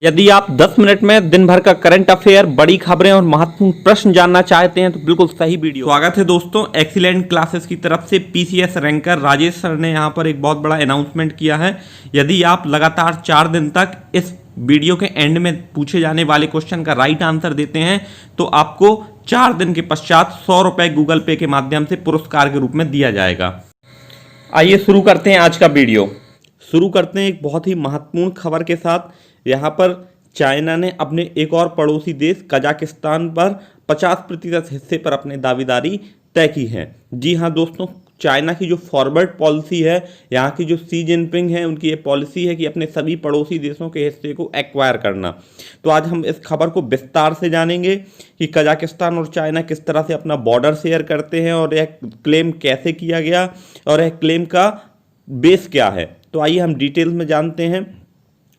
यदि आप 10 मिनट में दिन भर का करंट अफेयर, बड़ी खबरें और महत्वपूर्ण प्रश्न जानना चाहते हैं तो बिल्कुल सही वीडियो। स्वागत है दोस्तों, एक्सीलेंट क्लासेस की तरफ से पीसीएस रैंकर राजेश सर ने यहां पर एक बहुत बड़ा अनाउंसमेंट किया है। यदि आप लगातार 4 दिन तक इस वीडियो के एंड में पूछे जाने वाले क्वेश्चन का राइट आंसर देते हैं तो आपको 4 दिन के पश्चात 100 रुपए गूगल पे के माध्यम से पुरस्कार के रूप में दिया जाएगा। आइए शुरू करते हैं आज का वीडियो। शुरू करते हैं एक बहुत ही महत्वपूर्ण खबर के साथ। यहाँ पर चाइना ने अपने एक और पड़ोसी देश कजाकिस्तान पर 50% हिस्से पर अपने दावेदारी तय की है। जी हाँ दोस्तों, चाइना की जो फॉरवर्ड पॉलिसी है, यहाँ की जो शी जिनपिंग है, उनकी ये पॉलिसी है कि अपने सभी पड़ोसी देशों के हिस्से को एक्वायर करना। तो आज हम इस खबर को विस्तार से जानेंगे कि कजाकिस्तान और चाइना किस तरह से अपना बॉर्डर शेयर करते हैं और यह क्लेम कैसे किया गया और यह क्लेम का बेस क्या है। तो आइए हम डिटेल्स में जानते हैं।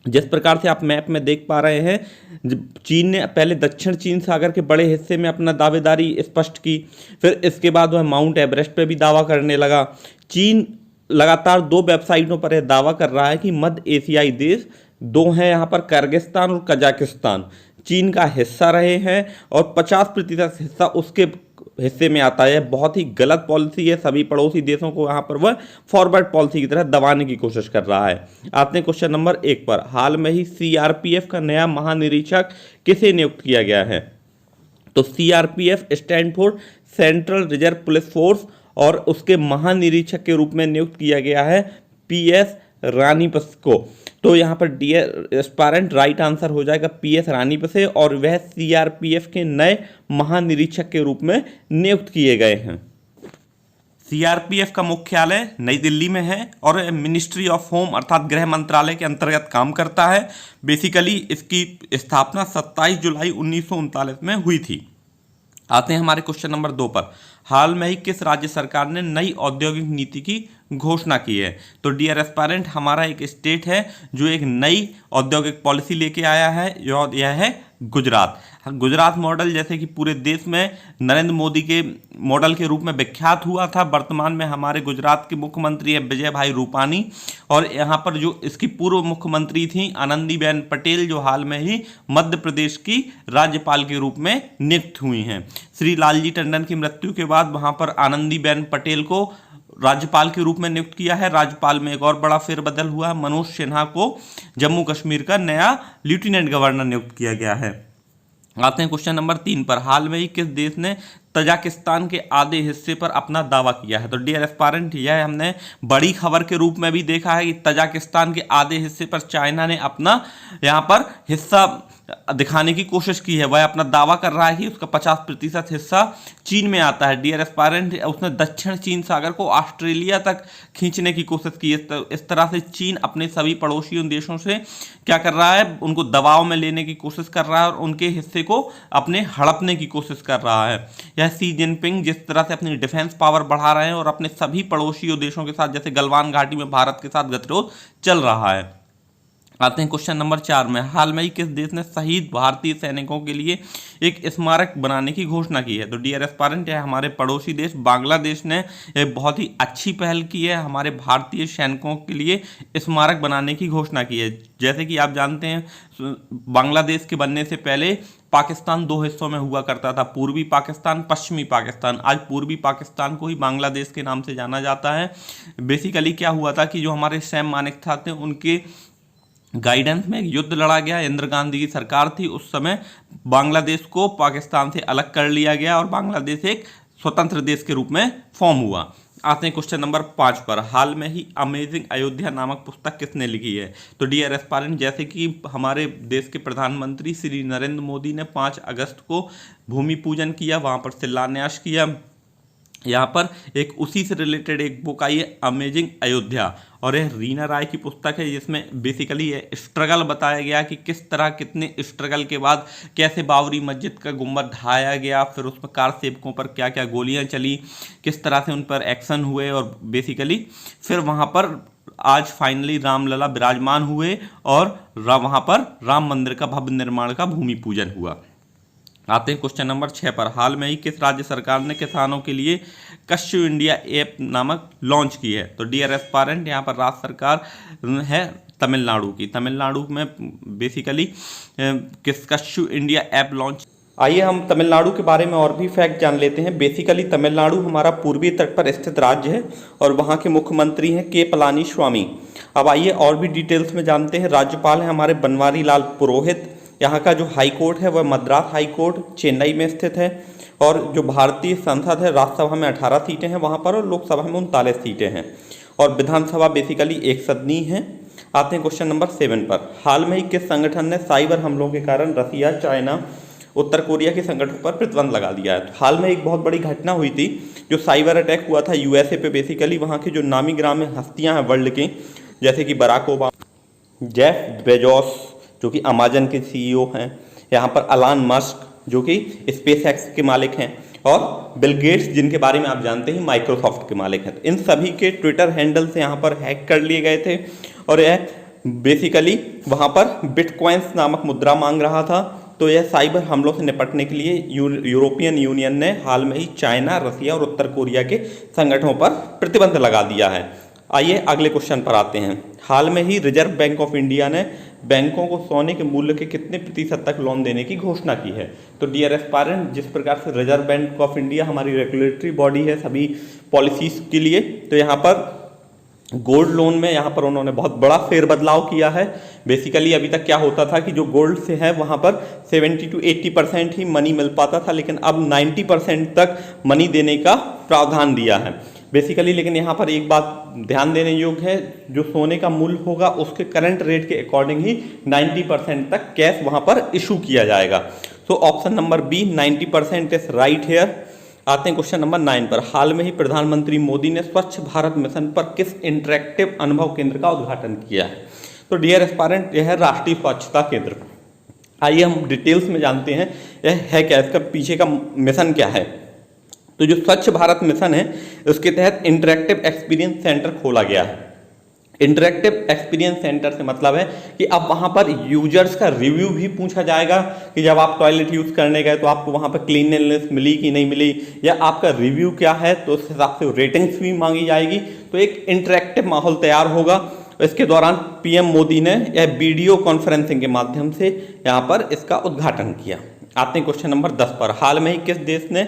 जिस प्रकार से आप मैप में देख पा रहे हैं, चीन ने पहले दक्षिण चीन सागर के बड़े हिस्से में अपना दावेदारी स्पष्ट की, फिर इसके बाद वह माउंट एवरेस्ट पे भी दावा करने लगा। चीन लगातार 2 वेबसाइटों पर यह दावा कर रहा है कि मध्य एशियाई देश 2 हैं, यहाँ पर किर्गिस्तान और कजाकिस्तान चीन का हिस्सा रहे हैं और 50% हिस्सा उसके हिस्से में आता है। बहुत ही गलत पॉलिसी है। सभी पड़ोसी देशों को यहाँ पर वह फॉरवर्ड पॉलिसी की तरह दबाने की कोशिश कर रहा है। आते हैं क्वेश्चन नंबर 1 पर। हाल में ही सीआरपीएफ का नया महानिरीक्षक किसे नियुक्त किया गया है? तो CRPF stand for central reserve police force और उसके महानिरीक्षक के रूप में नियुक्त किया गया है पीएस रानीपस को। तो यहाँ पर डियर एस्पायरेंट राइट आंसर हो जाएगा पीएस रानीपसे और वह सीआरपीएफ के नए महानिरीक्षक के रूप में नियुक्त किए गए हैं। सीआरपीएफ का मुख्यालय नई दिल्ली में है और मिनिस्ट्री ऑफ होम अर्थात गृह मंत्रालय के अंतर्गत काम करता है। बेसिकली इसकी स्थापना 27 जुलाई 1939 में हुई थी। आते हैं हमारे क्वेश्चन नंबर 2 पर। हाल में ही किस राज्य सरकार ने नई औद्योगिक नीति की घोषणा की है? तो डियर एस्पायरेंट, हमारा एक स्टेट है जो एक नई औद्योगिक पॉलिसी लेके आया है, यह है गुजरात। गुजरात मॉडल जैसे कि पूरे देश में नरेंद्र मोदी के मॉडल के रूप में विख्यात हुआ था। वर्तमान में हमारे गुजरात के मुख्यमंत्री है विजय भाई रूपानी और यहाँ पर जो इसकी पूर्व मुख्यमंत्री थी आनंदीबेन पटेल, जो हाल में ही मध्य प्रदेश की राज्यपाल के रूप में नियुक्त हुई हैं। श्री लालजी टंडन की मृत्यु के बाद वहाँ पर आनंदीबेन पटेल को राज्यपाल के रूप में नियुक्त किया है। राज्यपाल में एक और बड़ा फेरबदल हुआ है। मनोज सिन्हा को जम्मू कश्मीर का नया लेफ्टिनेंट गवर्नर नियुक्त किया गया है। आते हैं क्वेश्चन नंबर 3 पर। हाल में ही किस देश ने तजाकिस्तान के आधे हिस्से पर अपना दावा किया है? तो डियर एस्पायरेंट, यह हमने बड़ी खबर के रूप में भी देखा है कि तजाकिस्तान के आधे हिस्से पर चाइना ने अपना यहाँ पर हिस्सा दिखाने की कोशिश की है। वह अपना दावा कर रहा है कि उसका 50% हिस्सा चीन में आता है। डियर एस्पायरेंट, उसने दक्षिण चीन सागर को ऑस्ट्रेलिया तक खींचने की कोशिश की। इस तरह से चीन अपने सभी पड़ोसी देशों से क्या कर रहा है, उनको दबाव में लेने की कोशिश कर रहा है और उनके हिस्से को अपने हड़पने की कोशिश कर रहा है। यह शी जिनपिंग जिस तरह से अपनी डिफेंस पावर बढ़ा रहे हैं और अपने सभी पड़ोसी देशों के साथ, जैसे गलवान घाटी में भारत के साथ गतिरोध चल रहा है। आते हैं क्वेश्चन नंबर 4 में। हाल में ही किस देश ने शहीद भारतीय सैनिकों के लिए एक स्मारक बनाने की घोषणा की है? तो डियर एस्पायरेंट, है हमारे पड़ोसी देश बांग्लादेश ने एक बहुत ही अच्छी पहल की है। हमारे भारतीय सैनिकों के लिए स्मारक बनाने की घोषणा की है। जैसे कि आप जानते हैं, बांग्लादेश के बनने से पहले पाकिस्तान 2 हिस्सों में हुआ करता था, पूर्वी पाकिस्तान, पश्चिमी पाकिस्तान। आज पूर्वी पाकिस्तान को ही बांग्लादेश के नाम से जाना जाता है। बेसिकली क्या हुआ था कि जो हमारे सैम मानेकशॉ थे, उनके गाइडेंस में युद्ध लड़ा गया। इंदिरा गांधी की सरकार थी उस समय। बांग्लादेश को पाकिस्तान से अलग कर लिया गया और बांग्लादेश एक स्वतंत्र देश के रूप में फॉर्म हुआ। आते हैं क्वेश्चन नंबर 5 पर। हाल में ही अमेजिंग अयोध्या नामक पुस्तक किसने लिखी है? तो डियर एस्पायरेंट, जैसे कि हमारे देश के प्रधानमंत्री श्री नरेंद्र मोदी ने 5 अगस्त को भूमि पूजन किया, वहाँ पर शिलान्यास किया। यहाँ पर एक उसी से रिलेटेड एक बुक आई है अमेजिंग अयोध्या और यह रीना राय की पुस्तक है, जिसमें बेसिकली ये स्ट्रगल बताया गया कि किस तरह कितने स्ट्रगल के बाद कैसे बाबरी मस्जिद का गुंबद ढाया गया, फिर उसमें कार सेवकों पर क्या क्या गोलियां चली, किस तरह से उन पर एक्शन हुए और बेसिकली फिर वहाँ पर आज फाइनली रामलला विराजमान हुए और वहाँ पर राम मंदिर का भव्य निर्माण का भूमि पूजन हुआ। आते हैं क्वेश्चन नंबर 6 पर। हाल में ही किस राज्य सरकार ने किसानों के लिए कश्यू इंडिया ऐप नामक लॉन्च की है? तो डियर एस्पायरेंट, यहाँ पर राज्य सरकार है तमिलनाडु की। तमिलनाडु में बेसिकली किसकशु इंडिया ऐप लॉन्च। आइए हम तमिलनाडु के बारे में और भी फैक्ट जान लेते हैं। बेसिकली तमिलनाडु हमारा पूर्वी तट पर स्थित राज्य है और वहाँ के मुख्यमंत्री हैं के पलानीस्वामी। अब आइए और भी डिटेल्स में जानते हैं। राज्यपाल हैं हमारे बनवारी लाल पुरोहित। यहाँ का जो हाई कोर्ट है वह मद्रास हाई कोर्ट चेन्नई में स्थित है। और जो भारतीय संसद है, राज्यसभा में 18 सीटें हैं वहाँ पर और लोकसभा में 39 सीटें हैं। और विधानसभा बेसिकली एक सदनी है। आते हैं क्वेश्चन नंबर 7 पर। हाल में ही किस संगठन ने साइबर हमलों के कारण रसिया, चाइना, उत्तर कोरिया के संगठनों पर प्रतिबंध लगा दिया है? तो हाल में एक बहुत बड़ी घटना हुई थी, जो साइबर अटैक हुआ था यूएसए पे। बेसिकली वहाँ के जो नामी ग्रामी हस्तियाँ हैं वर्ल्ड की, जैसे कि बराक ओबामा, जेफ बेजोस जो कि अमेजन के सीईओ हैं, यहाँ पर अलान मस्क जो कि स्पेस एक्स के मालिक हैं, और बिल गेट्स जिनके बारे में आप जानते हैं माइक्रोसॉफ्ट के मालिक हैं। तो इन सभी के ट्विटर हैंडल से यहाँ पर हैक कर लिए गए थे और यह बेसिकली वहाँ पर बिटकॉइंस नामक मुद्रा मांग रहा था। तो यह साइबर हमलों से निपटने के लिए यूरोपियन यूनियन ने हाल में ही चाइना, रसिया और उत्तर कोरिया के संगठनों पर प्रतिबंध लगा दिया है। आइए अगले क्वेश्चन पर आते हैं। हाल में ही रिजर्व बैंक ऑफ इंडिया ने बैंकों को सोने के मूल्य के कितने प्रतिशत तक लोन देने की घोषणा की है? तो डियर एस्पायरेंट, जिस प्रकार से रिजर्व बैंक ऑफ इंडिया हमारी रेगुलेटरी बॉडी है सभी पॉलिसीज के लिए, तो यहाँ पर गोल्ड लोन में यहाँ पर उन्होंने बहुत बड़ा फेरबदलाव किया है। बेसिकली अभी तक क्या होता था कि जो गोल्ड से है वहाँ पर 70 to 80% ही मनी मिल पाता था, लेकिन अब 90% तक मनी देने का प्रावधान दिया है बेसिकली। लेकिन यहाँ पर एक बात ध्यान देने योग्य है, जो सोने का मूल्य होगा उसके करंट रेट के अकॉर्डिंग ही 90% तक कैश वहाँ पर इशू किया जाएगा। तो option number B 90% is right here. आते हैं क्वेश्चन नंबर 9 पर। हाल में ही प्रधानमंत्री मोदी ने स्वच्छ भारत मिशन पर किस इंटरेक्टिव अनुभव केंद्र का उद्घाटन किया है? तो डियर एस्पायरेंट, यह है राष्ट्रीय स्वच्छता केंद्र। आइए हम डिटेल्स में जानते हैं यह है क्या, इसका पीछे का मिशन क्या है। तो जो स्वच्छ भारत मिशन है उसके तहत इंटरेक्टिव एक्सपीरियंस सेंटर खोला गया है। इंटरेक्टिव एक्सपीरियंस सेंटर से मतलब है कि अब वहाँ पर यूजर्स का रिव्यू भी पूछा जाएगा कि जब आप टॉयलेट यूज़ करने गए तो आपको वहाँ पर क्लीनलीनेस मिली कि नहीं मिली, या आपका रिव्यू क्या है, तो उस हिसाब से रेटिंग्स भी मांगी जाएगी। तो एक इंटरेक्टिव माहौल तैयार होगा। इसके दौरान पीएम मोदी ने यह वीडियो कॉन्फ्रेंसिंग के माध्यम से यहाँ पर इसका उद्घाटन किया। आते हैं क्वेश्चन नंबर 10 पर। हाल में ही किस देश ने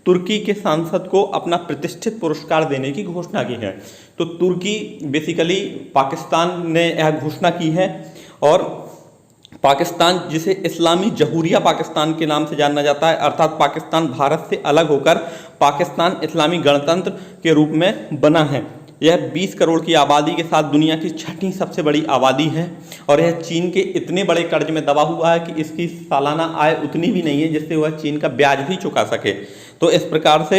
तुर्की के सांसद को अपना प्रतिष्ठित पुरस्कार देने की घोषणा की है? तो तुर्की बेसिकली पाकिस्तान ने यह घोषणा की है, और पाकिस्तान जिसे इस्लामी जमहूरिया पाकिस्तान के नाम से जाना जाता है, अर्थात पाकिस्तान भारत से अलग होकर पाकिस्तान इस्लामी गणतंत्र के रूप में बना है। यह 20 करोड़ की आबादी के साथ दुनिया की 6ठी सबसे बड़ी आबादी है, और यह चीन के इतने बड़े कर्ज में दबा हुआ है कि इसकी सालाना आय उतनी भी नहीं है जिससे वह चीन का ब्याज भी चुका सके। तो इस प्रकार से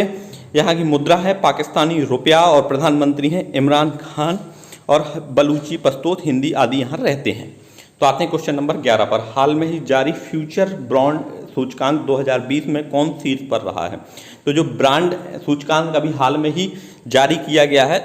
यहाँ की मुद्रा है पाकिस्तानी रुपया, और प्रधानमंत्री हैं इमरान खान, और बलूची, पश्तून, हिंदी आदि यहाँ रहते हैं। तो आते हैं क्वेश्चन नंबर 11 पर। हाल में ही जारी फ्यूचर ब्रांड सूचकांक 2020 में कौन शीर्ष पर रहा है? तो जो ब्रांड सूचकांक अभी हाल में ही जारी किया गया है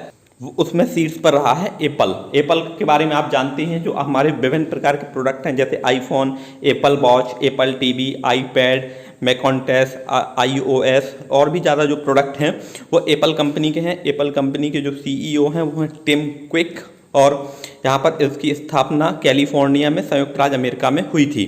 उसमें शीर्ष पर रहा है एप्पल। एप्पल के बारे में आप जानते हैं, जो हमारे विभिन्न प्रकार के प्रोडक्ट हैं जैसे iPhone, Apple watch, Apple TV, iPad, Macintosh, iOS और भी ज़्यादा जो प्रोडक्ट हैं वो एप्पल कंपनी के हैं। एप्पल कंपनी के जो सीईओ हैं वो हैं टिम कुक, और यहाँ पर इसकी स्थापना कैलिफोर्निया में संयुक्त राज्य अमेरिका में हुई थी।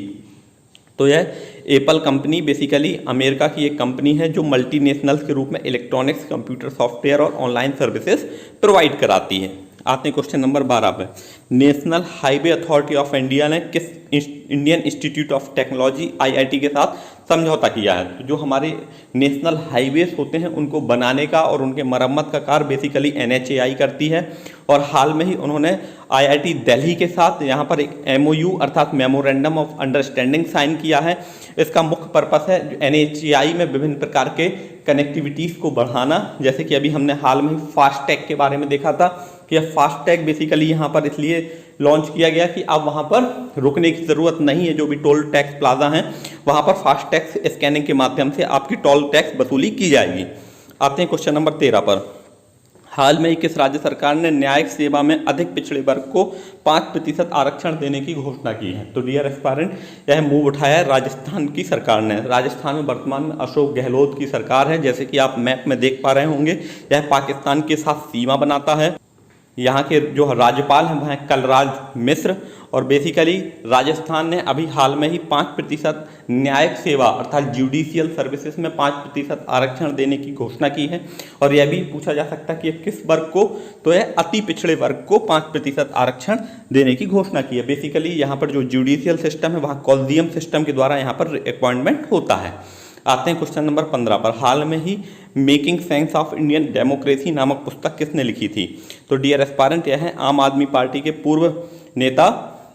तो यह एप्पल कंपनी बेसिकली अमेरिका की एक कंपनी है जो मल्टीनेशनल्स के रूप में इलेक्ट्रॉनिक्स, कंप्यूटर सॉफ्टवेयर और ऑनलाइन सर्विसेज प्रोवाइड कराती है। आते हैं क्वेश्चन नंबर 12 पे। National highway authority of India ने किस Indian institute of technology IIT के साथ समझौता किया है? तो जो हमारे नेशनल हाईवेज होते हैं उनको बनाने का और उनके मरम्मत का कार्य बेसिकली NHAI करती है, और हाल में ही उन्होंने IIT दिल्ली के साथ यहाँ पर एक MOU अर्थात मेमोरेंडम ऑफ अंडरस्टैंडिंग साइन किया है। इसका मुख्य पर्पस है NHAI में विभिन्न प्रकार के कनेक्टिविटीज़ को बढ़ाना, जैसे कि अभी हमने हाल में ही फास्टैग के बारे में देखा था कि यह फास्टैग बेसिकली यहाँ पर इसलिए लॉन्च किया गया कि अब वहाँ पर रुकने की ज़रूरत नहीं है। जो भी टोल टैक्स प्लाजा हैं वहाँ पर फास्टैग स्कैनिंग के माध्यम से आपकी टोल टैक्स वसूली की जाएगी। आते हैं क्वेश्चन नंबर 13 पर। हाल में ही किस राज्य सरकार ने न्यायिक सेवा में अधिक पिछड़े वर्ग को 5% आरक्षण देने की घोषणा की है? तो डियर एस्पायरेंट, यह मूव उठाया है राजस्थान की सरकार ने। राजस्थान में वर्तमान में अशोक गहलोत की सरकार है, जैसे कि आप मैप में देख पा रहे होंगे। यह पाकिस्तान के साथ सीमा बनाता है। यहाँ के जो राज्यपाल हैं वह हैं कलराज मिश्र। और बेसिकली राजस्थान ने अभी हाल में ही 5% न्यायिक सेवा अर्थात जुडिशियल सर्विसेज में 5% आरक्षण देने की घोषणा की है। और यह भी पूछा जा सकता है कि किस वर्ग को, तो यह अति पिछड़े वर्ग को 5% आरक्षण देने की घोषणा की है। बेसिकली यहाँ पर जो जुडिशियल सिस्टम है वहाँ कॉलेजियम सिस्टम के द्वारा यहाँ पर अपॉइंटमेंट होता है। आते हैं क्वेश्चन नंबर 15 पर। हाल में ही making sense of Indian democracy नामक पुस्तक किसने लिखी थी? तो डियर एस्पायरेंट यह है आम आदमी पार्टी के पूर्व नेता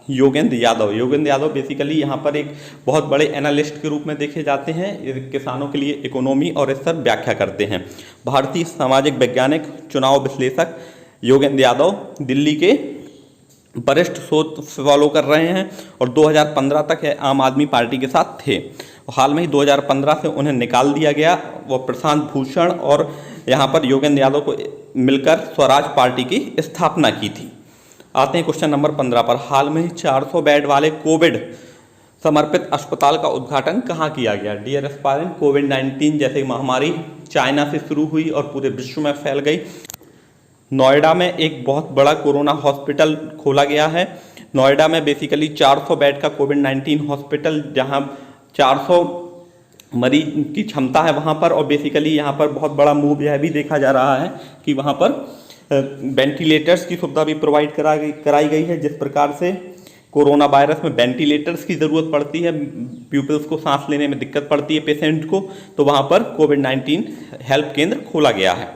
योगेंद्र यादव। योगेंद्र यादव बेसिकली यहाँ पर एक बहुत बड़े एनालिस्ट के रूप में देखे जाते हैं। किसानों के लिए इकोनॉमी और इस पर व्याख्या करते हैं। भारतीय सामाजिक वैज्ञानिक, चुनाव विश्लेषक योगेंद्र यादव दिल्ली के वरिष्ठ शोध फॉलो कर रहे हैं और 2015 तक यह आम आदमी पार्टी के साथ थे। हाल में ही 2015 से उन्हें निकाल दिया गया। वो प्रशांत भूषण और यहाँ पर योगेंद्र यादव को मिलकर स्वराज पार्टी की स्थापना की थी। आते हैं क्वेश्चन नंबर 15 पर। हाल में ही 400 बेड वाले कोविड समर्पित अस्पताल का उद्घाटन कहाँ किया गया? डियर एस्पायरेंट कोविड-19 जैसे महामारी चाइना से शुरू हुई और पूरे विश्व में फैल गई। नोएडा में एक बहुत बड़ा कोरोना हॉस्पिटल खोला गया है। नोएडा में बेसिकली 400 बेड का कोविड-19 हॉस्पिटल, जहां 400 मरीज की क्षमता है वहां पर। और बेसिकली यहां पर बहुत बड़ा मूव यह भी देखा जा रहा है कि वहां पर वेंटिलेटर्स की सुविधा भी प्रोवाइड कराई गई है। जिस प्रकार से कोरोना वायरस में वेंटिलेटर्स की ज़रूरत पड़ती है, पीपल्स को सांस लेने में दिक्कत पड़ती है पेशेंट को, तो वहां पर कोविड-19 हेल्प केंद्र खोला गया है।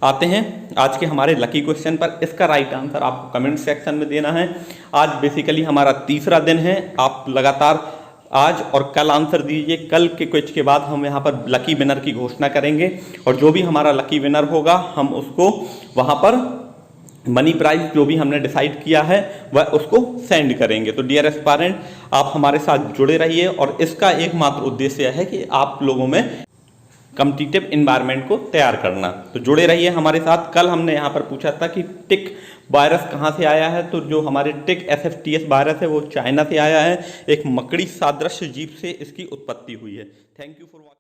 आते हैं आज के हमारे लकी क्वेश्चन पर। इसका राइट आंसर आपको कमेंट सेक्शन में देना है। आज बेसिकली हमारा तीसरा दिन है। आप लगातार आज और कल आंसर दीजिए। कल के क्विज के बाद हम यहाँ पर लकी विनर की घोषणा करेंगे और जो भी हमारा लकी विनर होगा हम उसको वहाँ पर मनी प्राइज जो भी हमने डिसाइड किया है वह उसको सेंड करेंगे। तो डियर एस्पायरेंट आप हमारे साथ जुड़े रहिए और इसका एकमात्र उद्देश्य है कि आप लोगों में कॉम्पिटिटिव एनवायरनमेंट को तैयार करना। तो जुड़े रहिए हमारे साथ। कल हमने यहाँ पर पूछा था कि टिक वायरस कहाँ से आया है, तो जो हमारे टिक SFTS वायरस है वो चाइना से आया है। एक मकड़ी सादृश्य जीव से इसकी उत्पत्ति हुई है। Thank you for watching.